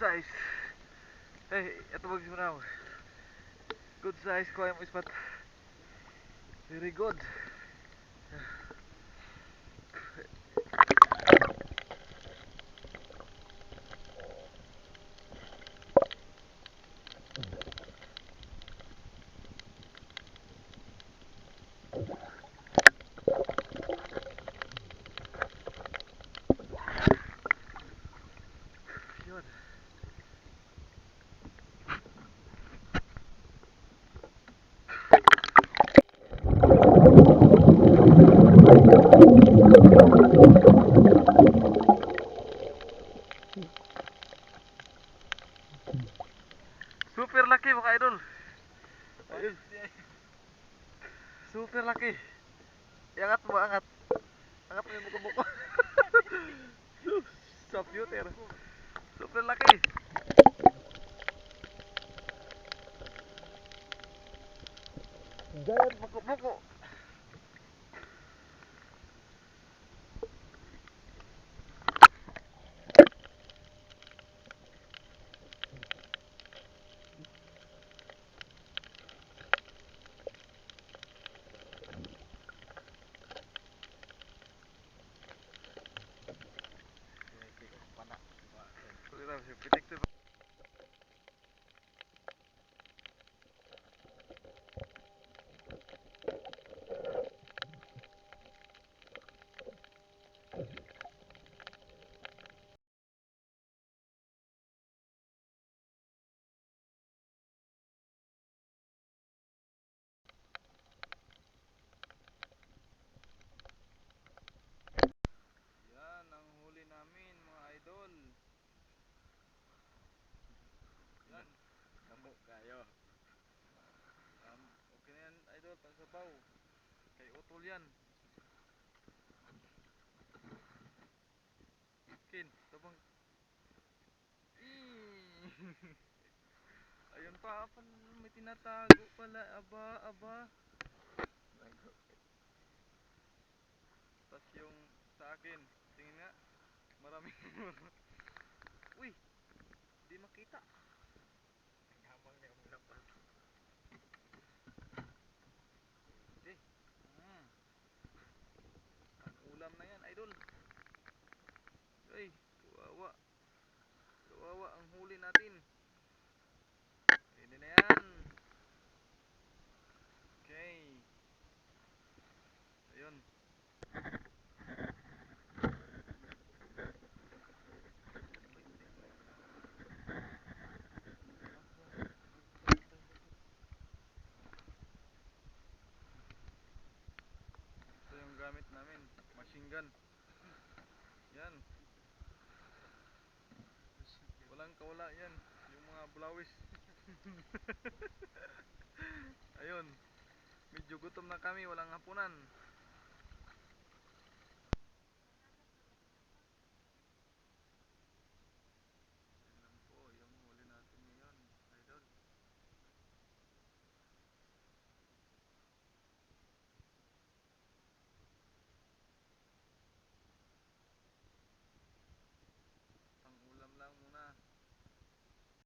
size. Hey, ito magsimula ako. Good size ko ay mo ispat. Very good. Yun. Super laki mga idol. Ayun. Super laki. Iangat mo, angat. Angat mo yung buko-buko. Sa pewter. Super laki. Giant buko-buko. Pitik tuh. Yan ang huli namin mga idol. Yan. Kamu kayo. Okay na yan idol, pansabaw. Kay utol yan. Kin, tabang. Ayun pa, may tinatago pala. Aba, aba. Tas yung sa akin, tingin nga, maraming. Uy, di makita. Habang na yung lapas. Di. Ang ulam na yan, idol. Ay, kawawa. Kawawa ang huli natin. Pwede na yan. Okay. Ayun. Ito yung gamit namin. Machine gun. Yan. Walang kawala yan. Yung mga bulawis. Ayun. Medyo gutom na kami. Walang hapunan.